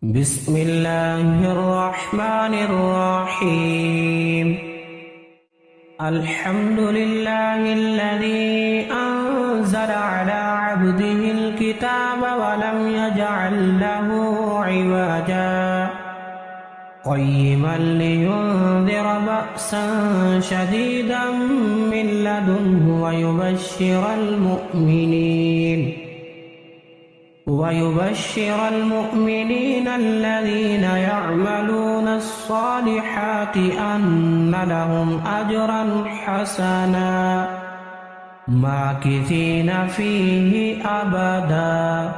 بسم الله الرحمن الرحيم. الحمد لله الذي أنزل على عبده الكتاب ولم يجعل له عوجا قيما لينذر بأسا شديدا من لدنه ويبشر المؤمنين الذين يعملون الصالحات أن لهم أجرا حسنا ماكثين فيه أبدا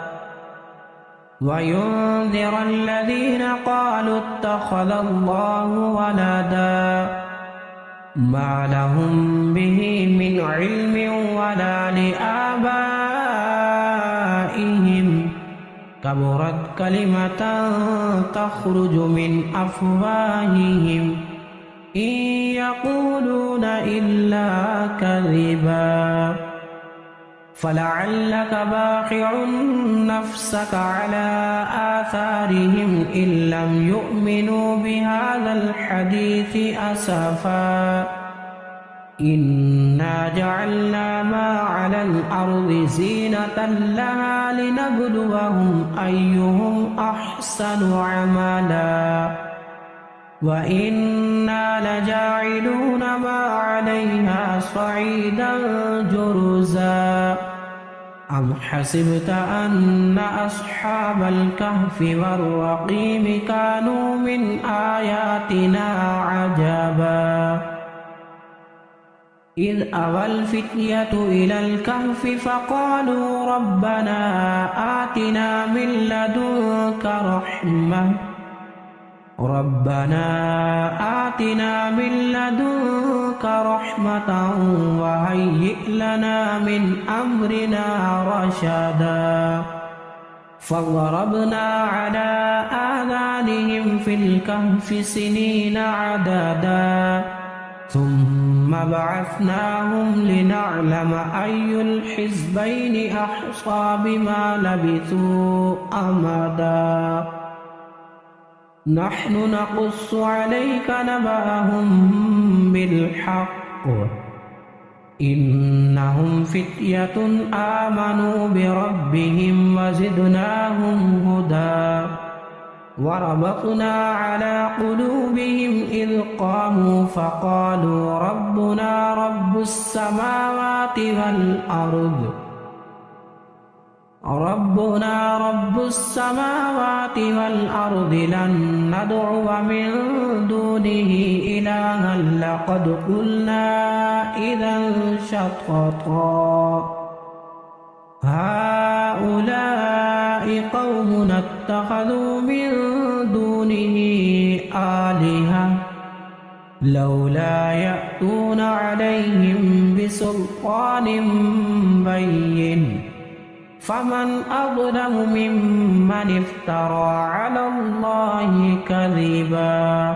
وينذر الذين قالوا اتخذ الله ولدا ما لهم به من علم ولا لآبائهم كبرت كلمة تخرج من أفواههم إن يقولون إلا كذبا فلعلك باخع نفسك على آثارهم إن لم يؤمنوا بهذا الحديث أسفا إنا جعلنا ما على الأرض زينة لها لنبلوهم أيهم أحسن عملا وإنا لجاعلون ما عليها صعيدا جرزا أم حسبت أن أصحاب الكهف والرقيم كانوا من آياتنا عجبا إذ أوى الفتية إلى الكهف فقالوا ربنا آتنا من لدنك رحمة وهيئ لنا من أمرنا رشدا فضربنا على آذانهم في الكهف سنين عددا ثم بعثناهم لنعلم أي الحزبين أحصى بما لبثوا أمدا نحن نقص عليك نبأهم بالحق إنهم فتية آمنوا بربهم وزدناهم هدى وربطنا على قلوبهم إذ قاموا فقالوا ربنا رب السماوات والأرض لن ندعو من دونه إلها لقد قلنا إذا شططا هؤلاء قومنا اتخذوا من دونه آلهة لولا يأتون عليهم بسلطان بين فمن أظلم ممن افترى على الله كذبا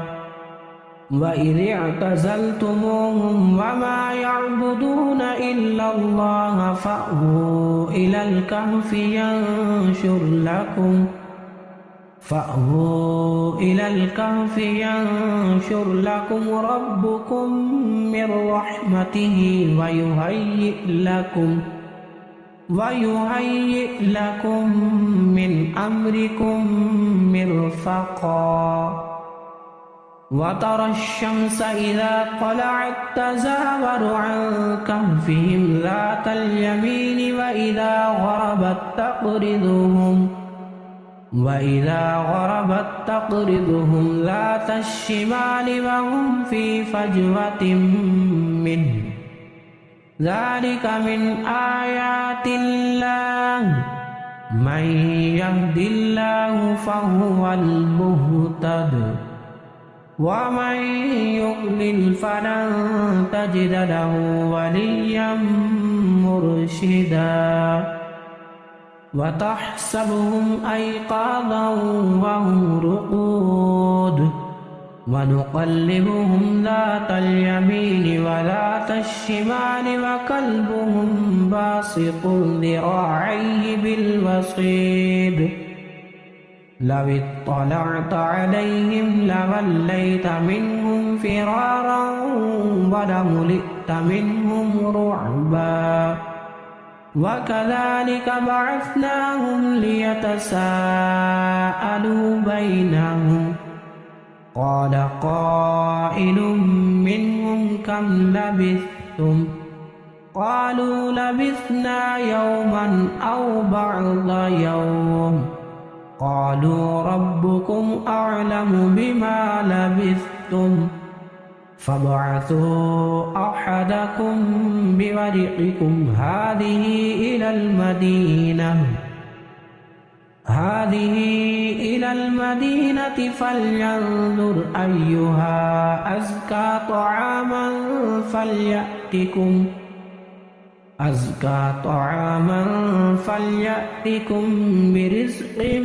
وإذ اعتزلتموهم وما يعبدون إلا الله فأووا إلى الكهف ينشر لكم ربكم من رحمته ويهيئ لكم من أمركم مرفقا وترى الشمس إذا طلعت تزاور عن كهفهم ذات اليمين وإذا غربت تقرضهم ذات الشمال وهم في فجوة منه ذلك من آيات الله من يهد الله فهو المهتد ومن يضلل فلن تجد له وليا مرشدا وتحسبهم أيقاظا وهم رقود ونقلبهم ذات اليمين وذات الشمال وكلبهم باسط ذراعيه بالوصيد لو اطلعت عليهم لوليت منهم فرارا ولملئت منهم رعبا وكذلك بعثناهم ليتساءلوا بينهم قال قائل منهم كم لبثتم قالوا لبثنا يوما أو بعض يوم قالوا ربكم أعلم بما لبثتم فابعثوا أحدكم بورقكم هذه إلى المدينة فلينظر أيها أزكى طعاما فليأتكم برزق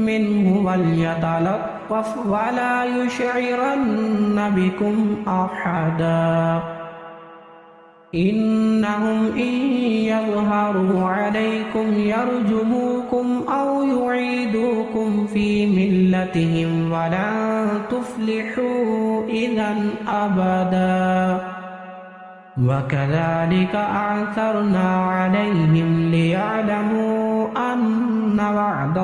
منه وليتلطف ولا يشعرن بكم أحدا إنهم إن يظهروا عليكم يرجموكم أو يعيدوكم في ملتهم ولن تفلحوا إذا أبدا وكذلك أعثرنا عليهم ليعلموا أن وعد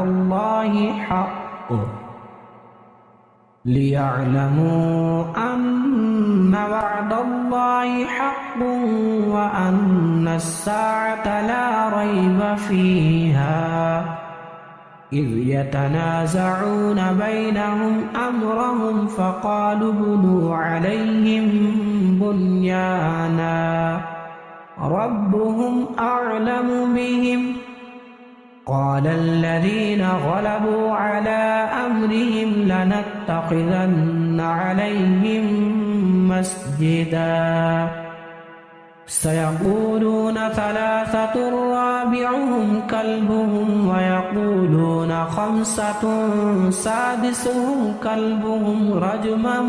الله حق وأن الساعة لا ريب فيها إذ يتنازعون بينهم أمرهم فقالوا ابنوا عليهم بنيانا ربهم أعلم بهم قال الذين غلبوا على أمرهم لنتخذن عليهم مسجدا سيقولون ثلاثة رابعهم كلبهم ويقولون خمسة سادسهم كلبهم رجما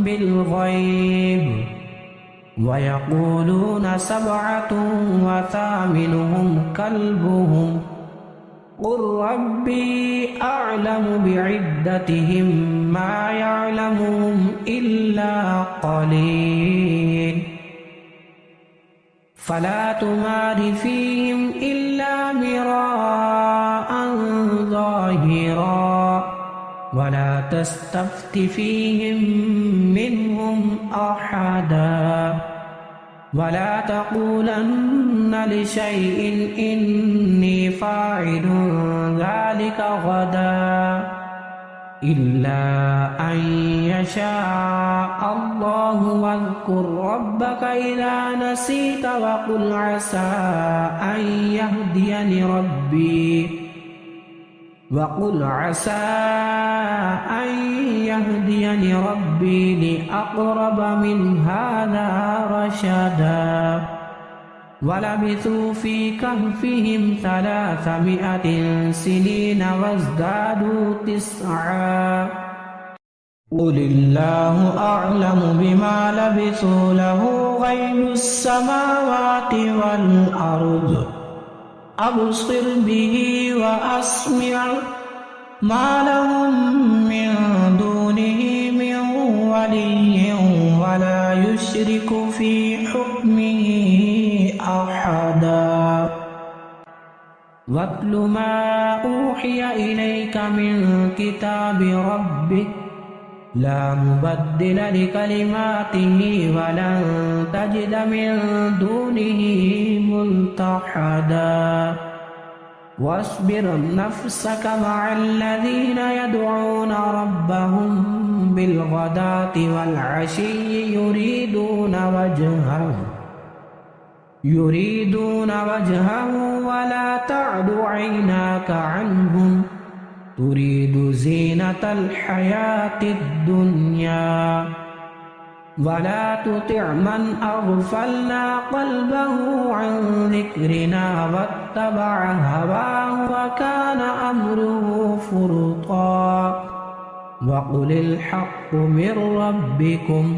بالغيب ويقولون سبعة وثامنهم كلبهم قل ربي أعلم بعدتهم ما يعلمهم إلا قليل فلا تمار فيهم إلا مراء ظاهرا ولا تستفت فيهم منهم أحدا ولا تقولن لشيء إني فاعل ذلك غدا إلا أن يشاء الله واذكر ربك إذا نسيت وقل عسى أن يهديني ربي لأقرب من هذا رشدا ولبثوا في كهفهم 300 سنين وازدادوا 9 قل الله أعلم بما لبثوا له غيب السماوات والأرض أبصر به وأسمع ما لهم من دونه من ولي ولا يشرك في حكمه أحدا واتل ما أوحي إليك من كتاب ربك لا مبدل لكلماته ولن تجد من دونه ملتحدا واصبر نفسك مع الذين يدعون ربهم بالغداة والعشي يريدون وجهه ولا تعد عيناك عنهم تريد زينة الحياة الدنيا ولا تطع من أغفلنا قلبه عن ذكرنا واتبع هواه وكان أمره فرطا وقل الحق من ربكم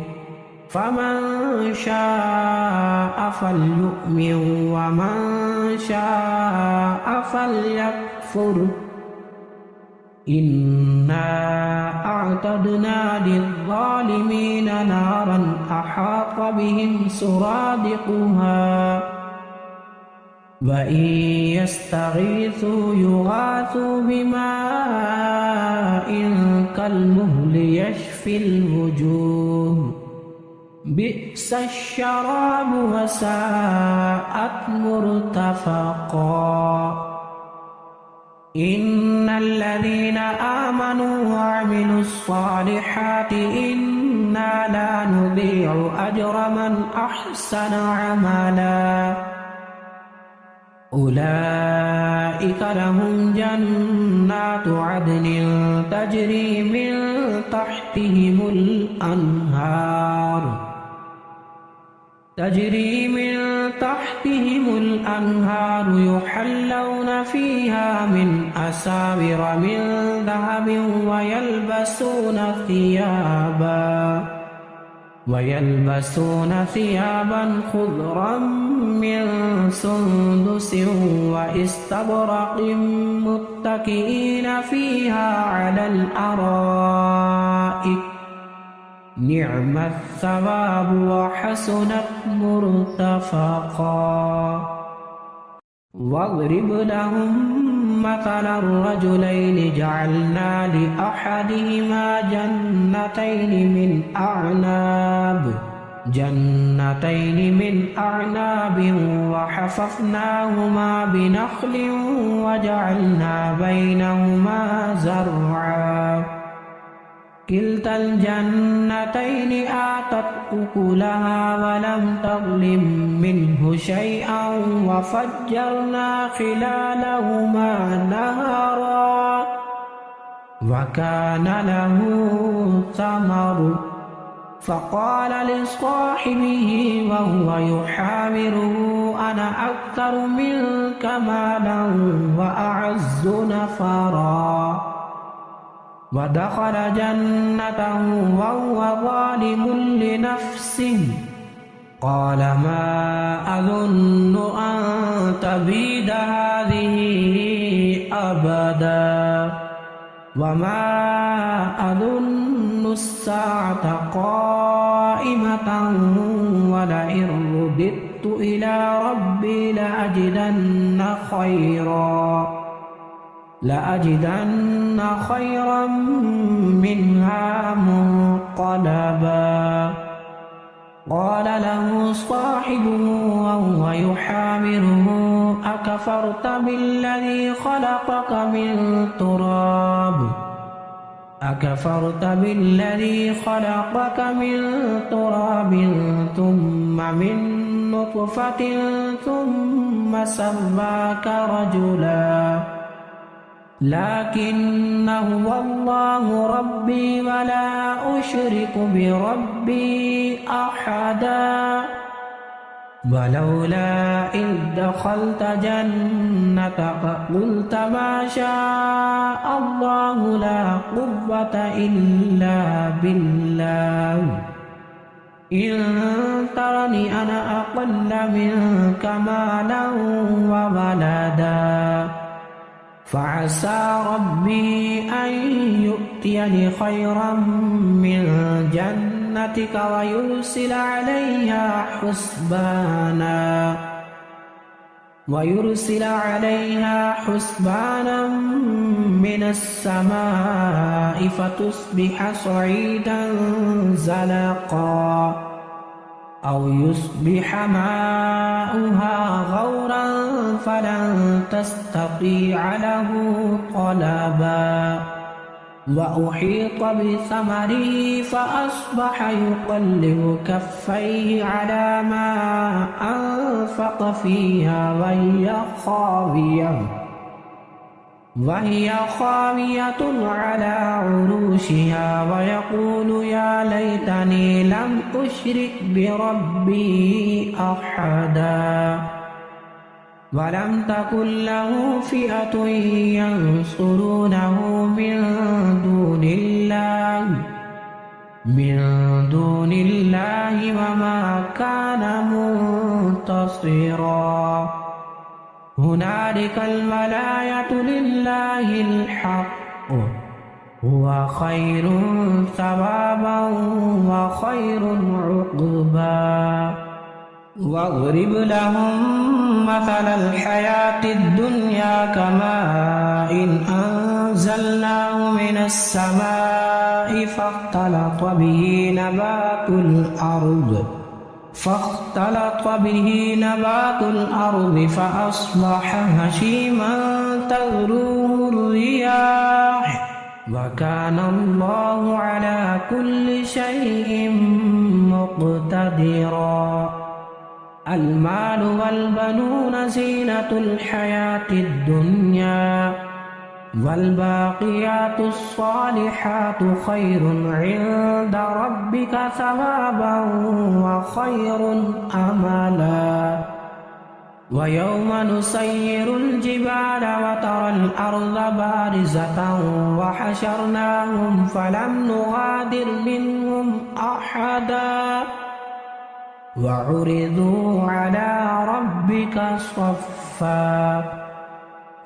فمن شاء فليؤمن ومن شاء فليكفر إنا أعتدنا للظالمين نارا أحاط بهم سرادقها وإن يستغيثوا يغاثوا بماء كالمهل يشفي الوجوه بئس الشراب وساءت مرتفقا إن الذين آمنوا وعملوا الصالحات إنا لا نضيع أجر من أحسن عملا أولئك لهم جنات عدن تجري من تحتهم الأنهار يحلون فيها من أساور من ذهب ويلبسون ثيابا خضرا من سندس واستبرق متكئين فيها على الأرائك نعم الثواب وحسنت مرتفقا واضرب لهم مثلا الرجلين جعلنا لأحدهما جنتين من أعناب وحففناهما بنخل وجعلنا بينهما زرعا كلتا الجنتين آتت أكلها ولم تظلم منه شيئا وفجرنا خلالهما نهرا وكان له ثمر فقال لصاحبه وهو يحاوره أنا أكثر منك مالا وأعز نفرا ودخل جنته وهو ظالم لنفسه قال ما أظن أن تبيد هذه أبدا وما أظن الساعة قائمة ولئن رددت إلى ربي لأجدن خيرا منها منقلبا قال له صاحبه وهو يحاوره أكفرت بالذي خلقك من تراب ثم من نطفة ثم سواك رجلا لكن هو الله ربي ولا أشرك بربي أحدا ولولا إذ دخلت جنتك قلت ما شاء الله لا قوة إلا بالله إن ترني أنا أقل منك مالا وولدا فعسى ربي أن يؤتيني خيرا من جنتك ويرسل عليها حسبانا من السماء فتصبح صعيدا زلقا أو يصبح ماؤها غورا فلن تستطيع له طلبا وأحيط بثمره فأصبح يقلب كفيه على ما أنفق فيها وهي خاوية على عروشها ويقول يا ليتني لم أشرك بربي أحدا ولم تكن له فئة ينصرونه من دون الله وما كان منتصرا هنالك الولاية لله الحق هو خير ثوابا وخير عقبا واضرب لهم مثل الحياة الدنيا كماء إن أنزلناه من السماء فاختلط به نبات الأرض فأصبح هشيما تذروه الرياح وكان الله على كل شيء مقتدرا المال والبنون زينة الحياة الدنيا والباقيات الصالحات خير عند ربك ثوابا وخير أملا ويوم نسير الجبال وترى الأرض بارزة وحشرناهم فلم نغادر منهم أحدا وعرضوا على ربك صفا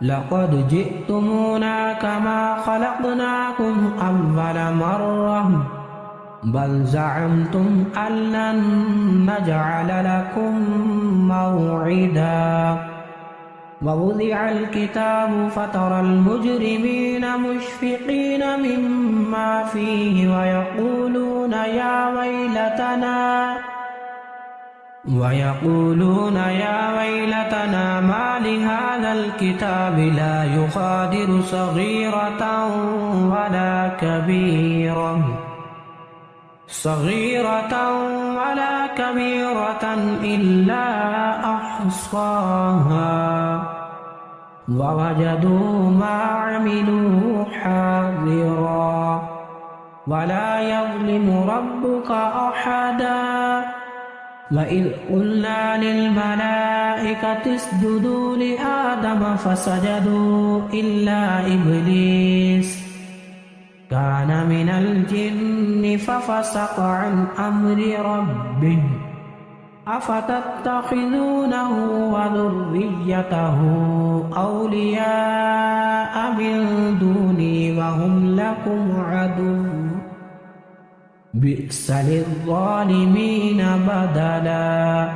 لقد جئتمونا كما خلقناكم أول مرة بل زعمتم أن لن نجعل لكم موعدا ووضع الكتاب فترى المجرمين مشفقين مما فيه ويقولون يا ويلتنا ما لهذا الكتاب لا يغادر صغيرة ولا كبيرة إلا أحصاها ووجدوا ما عملوا حاضرا ولا يظلم ربك أحدا وإذ قلنا للملائكة اسجدوا لآدم فسجدوا إلا إبليس كان من الجن ففسق عن أمر ربه أفتتخذونه وذريته أولياء من دوني وهم لكم عدو بئس للظالمين بدلا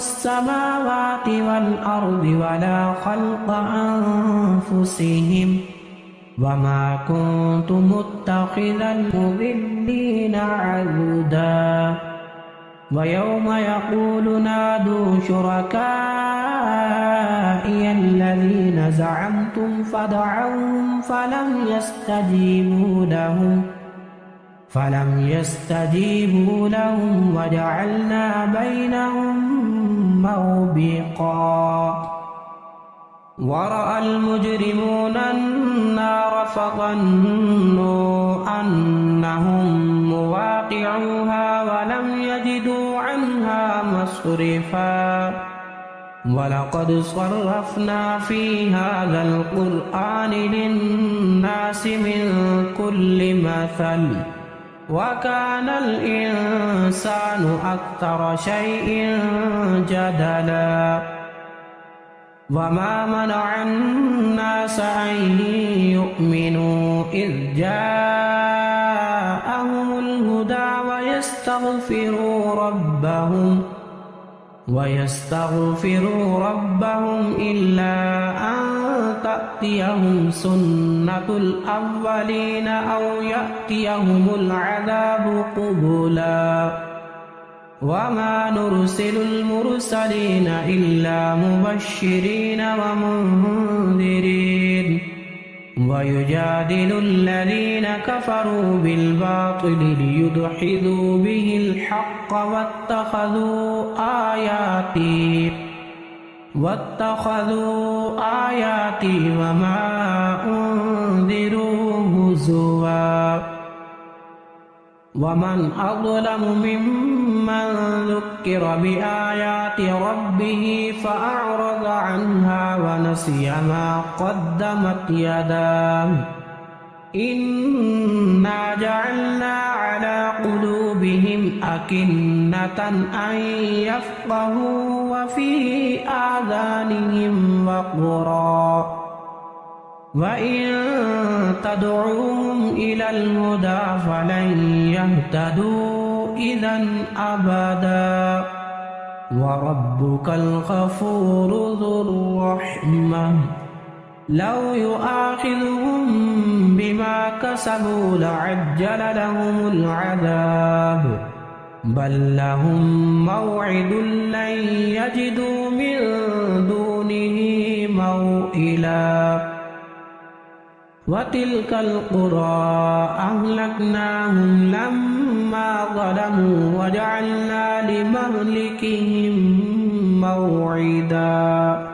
السماوات والأرض ولا خلق أنفسهم وما كنت متخذ المضلين عضدا ويوم يقول نادوا شركائي الذين زعمتم فدعوهم فلم يستجيبوا لهم وجعلنا بينهم موبقا ورأى المجرمون النار فظنوا أنهم مواقعوها ولم يجدوا عنها مصرفا ولقد صرفنا في هذا القرآن للناس من كل مثل وكان الإنسان أكثر شيء جدلا وما منع الناس أن يؤمنوا إذ جاءهم الهدى ويستغفروا ربهم إلا أن تأتيهم سنة الأولين أو يأتيهم العذاب قبلا وما نرسل المرسلين إلا مبشرين ومنذرين ويجادل الذين كفروا بالباطل ليدحضوا به الحق واتخذوا آياتي وما أنذروا هزوا ومن أظلم ممن ذكر بآيات ربه فأعرض عنها ونسي ما قدمت يداه إنا جعلنا على قلوبهم أكنة أن يفقهوا وفي آذانهم وقرا وإن تدعوهم إلى الهدى فلن يهتدوا إذا أبدا وربك الغفور ذو الرحمة لو يؤاخذهم بما كسبوا لعجل لهم العذاب بل لهم موعد لن يجدوا من دونه موئلا وتلك القرى أهلكناهم لما ظلموا وجعلنا لمهلكهم موعدا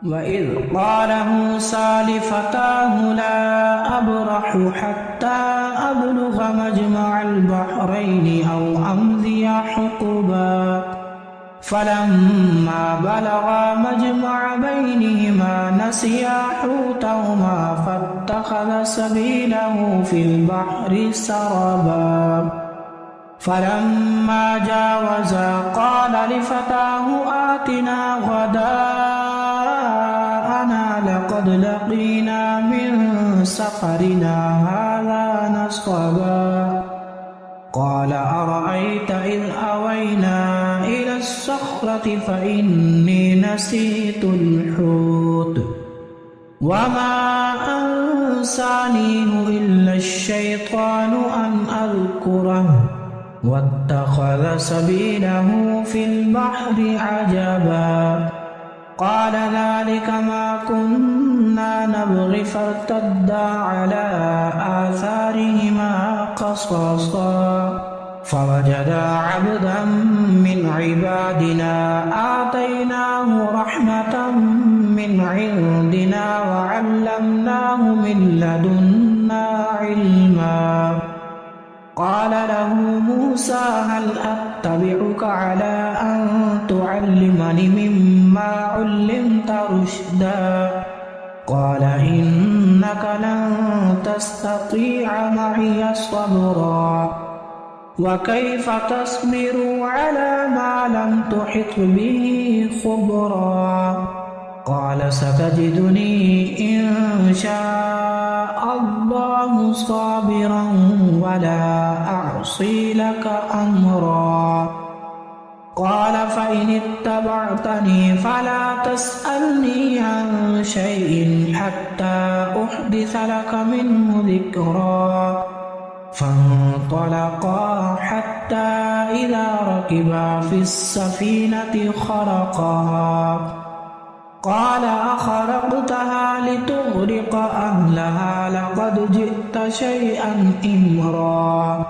وإذ قال موسى لفتاه لا أبرح حتى أبلغ مجمع البحرين أو أمضي حقبا فلما بلغا مجمع بينهما نسيا حوتهما فاتخذ سبيله في البحر سربا فلما جاوزا قال لفتاه آتنا غداءنا لقد لقينا من سفرنا هذا نصبا قال أرأيت إذ أوينا إلى الصخرة فإني نسيت الحوت وما أنسانيه إلا الشيطان أن أذكره واتخذ سبيله في البحر عجبا قال ذلك ما كنا نبغي فارتدا على آثارهما قصصا فوجدا عبدا من عبادنا آتيناه رحمة من عندنا وعلمناه من لدنا علما قال له موسى هل أتبعك على أن تعلمني مما علمت رشدا قال إنك لن تستطيع معي صبرا وكيف تصبر على ما لم تحط به خبرا قال ستجدني إن شاء الله صابرا ولا أعصي لك أمرا قال فإن اتبعتني فلا تسألني عن شيء حتى أحدث لك منه ذكرا فانطلقا حتى إذا ركبا في السفينة خرقها قال أخرقتها لتغرق أهلها لقد جئت شيئا إمرا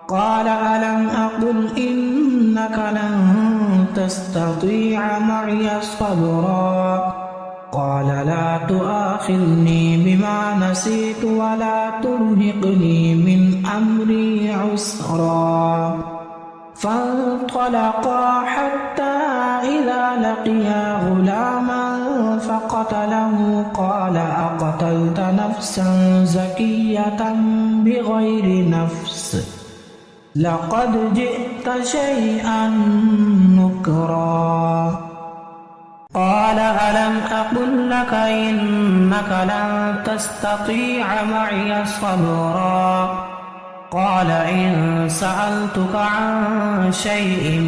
قال ألم أقل إنك لن تستطيع معي صبرا قال لا تؤاخذني بما نسيت ولا ترهقني من أمري عسرا فانطلقا حتى إذا لقيا غلاما فقتله قال أقتلت نفسا زكية بغير نفس لقد جئت شيئا نكرا قال ألم أقل لك إنك لن تستطيع معي صبرا قال إن سألتك عن شيء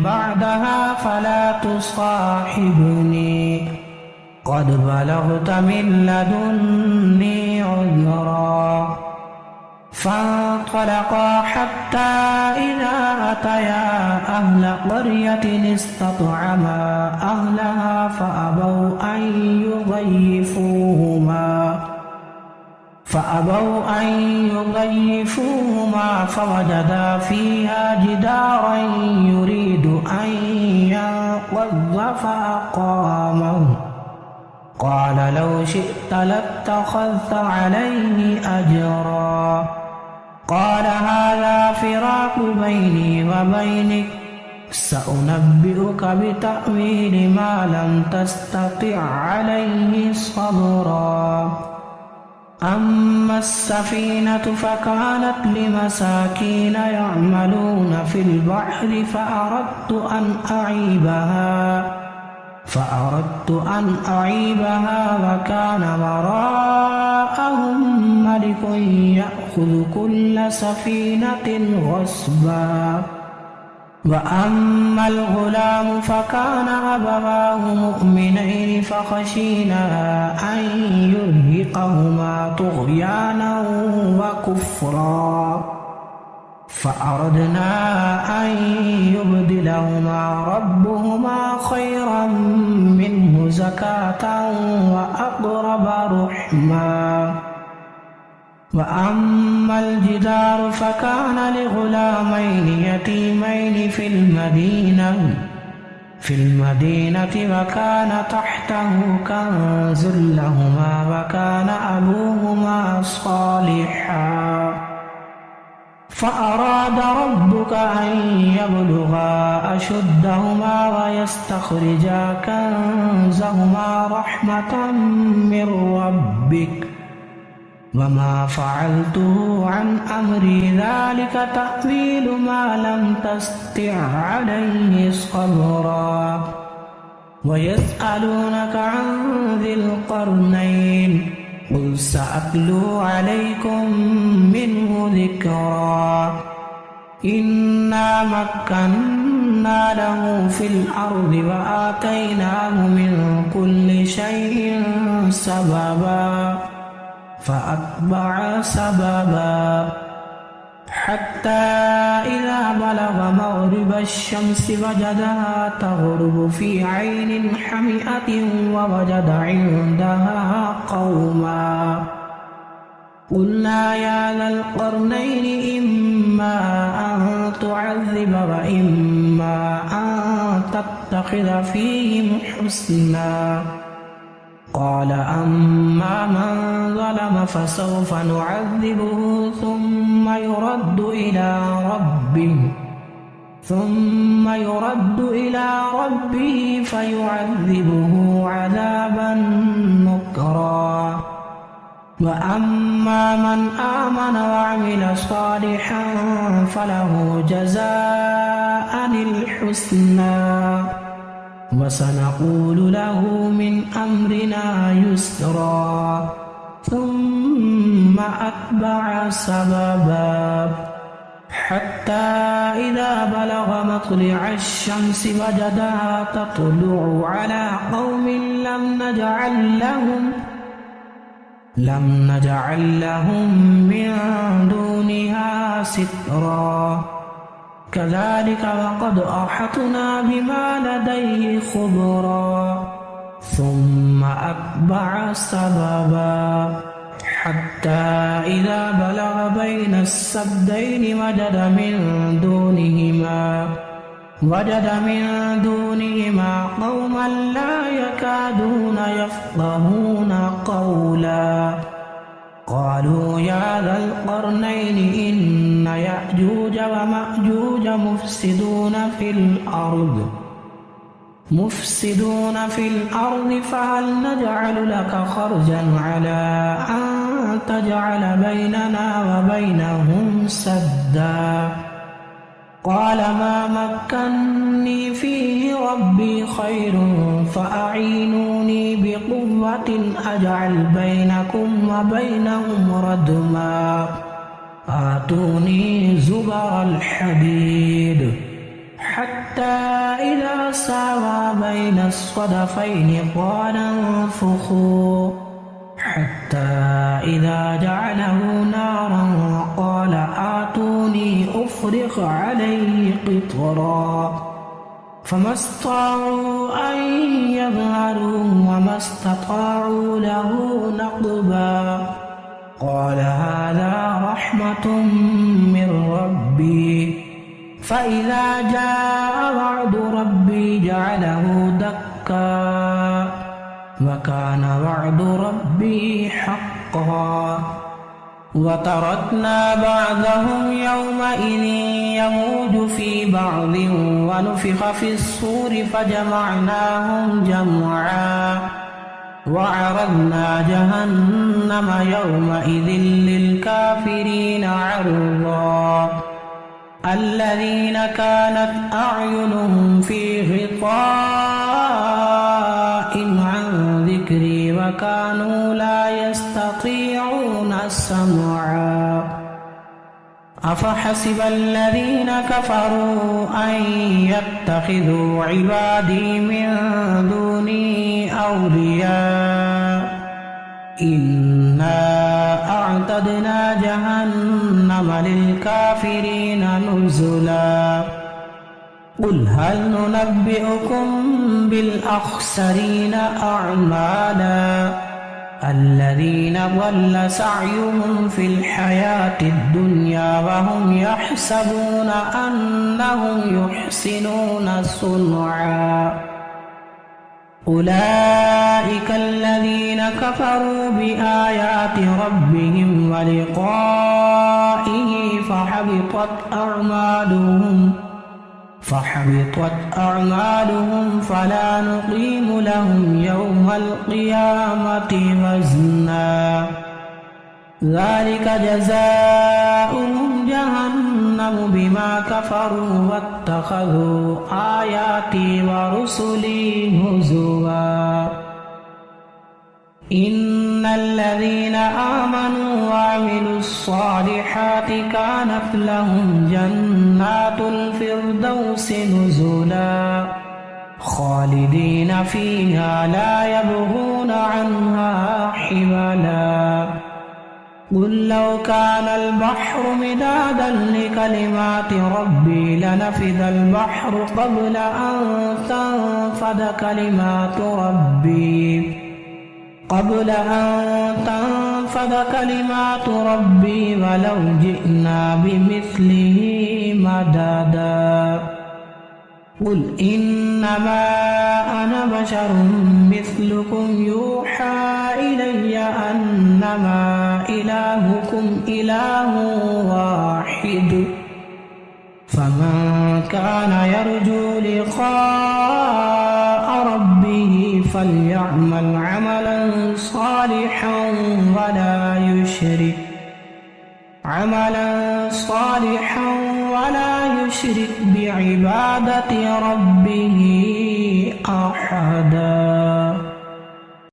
بعدها فلا تصاحبني قد بلغت من لدني عذرا فانطلقا حتى إذا أتيا أهل قرية استطعما أهلها فأبوا أن يضيفوهما فوجدا فيها جدارا يريد أن ينقض فأقامه قال لو شئت لاتخذت عليه أجرا قال هذا فراق بيني وبينك سأنبئك بتأويل ما لم تستطع عليه صبرا أما السفينة فكانت لمساكين يعملون في البحر فأردت أن أعيبها وكان وراءهم ملك يأخذ كل سفينة غصبا. وأما الغلام فكان أبواه مؤمنين فخشينا أن يرهقهما طغيانا وكفرا، فأردنا أن يبدلهما ربهما خيرا منه زكاة وأقرب رحما. وأما الجدار فكان لغلامين يتيمين في المدينة وكان تحته كنز لهما وكان أبوهما صالحا، فأراد ربك أن يبلغا أشدهما ويستخرجا كنزهما رحمة من ربك، وما فعلته عن أمري ذلك تأويل ما لم تستطع عليه صبرا. ويسألونك عن ذي القرنين قل سأتلو عليكم منه ذكرا. إنا مكنا له في الأرض وآتيناه من كل شيء سببا، فأتبع سببا حتى إذا بلغ مغرب الشمس وجدها تغرب في عين حمئة ووجد عندها قوما. قلنا يا ذا القرنين إما أن تعذب وإما أن تتخذ فيهم حسنا. قال أما من ظلم فسوف نعذبه ثم يرد إلى ربه فيعذبه عذابا نكرا. وأما من آمن وعمل صالحا فله جزاء الحسنى وسنقول له من أمرنا يسرا. ثم أتبع سببا حتى إذا بلغ مطلع الشمس وجدها تطلع على قوم لم نجعل لهم من دونها سترا. كذلك وقد أحطنا بما لديه خبرا. ثم أتبع سببا حتى إذا بلغ بين السدين وجد من دونهما قوما لا يكادون يفقهون قولا. قالوا يا ذا القرنين إن يأجوج ومأجوج مفسدون في الأرض فهل نجعل لك خرجا على أن تجعل بيننا وبينهم سدا. قال ما مكني فيه ربي خير فأعينوني بقوة أجعل بينكم وبينهم ردما. آتوني زبر الحديد حتى إذا ساوى بين الصدفين قال انفخوا حتى إذا جعله نارا قال آتوني أفرغ عليه قطرا. فما استطاعوا أن يظهروا وما استطاعوا له نقبا. قال هذا رحمة من ربي فإذا جاء وعد ربي جعله دكا وكان وعد ربي حقا. وتركنا بعضهم يومئذ يموج في بعض ونفخ في الصور فجمعناهم جمعا. وعرضنا جهنم يومئذ للكافرين عرضا. الذين كانت أعينهم في غطاء وكانوا لا يستطيعون سمعا أفحسب الذين كفروا أن يتخذوا عبادي من دوني أولياء إنا أعتدنا جهنم للكافرين نزلا قل هل ننبئكم بالأخسرين أعمالا الذين ضل سعيهم في الحياة الدنيا وهم يحسبون أنهم يحسنون صنعا أولئك الذين كفروا بآيات ربهم ولقائه فحبطت أعمالهم فلا نقيم لهم يوم القيامة وزنا ذلك جزاؤهم جهنم بما كفروا واتخذوا آياتي ورسلي هزوا إن الذين آمنوا وعملوا الصالحات كانت لهم جنات الفردوس نزلا خالدين فيها لا يبغون عنها حولا قل لو كان البحر مدادا لكلمات ربي لنفذ البحر قبل أن تنفذ كلمات ربي ولو جئنا بمثله مددا قل إنما أنا بشر مثلكم يوحى إلي أنما إلهكم إله واحد فمن كان يرجو لقاء ربه فليعمل عملا صالحا ولا يشرك بعبادة ربه أحدا.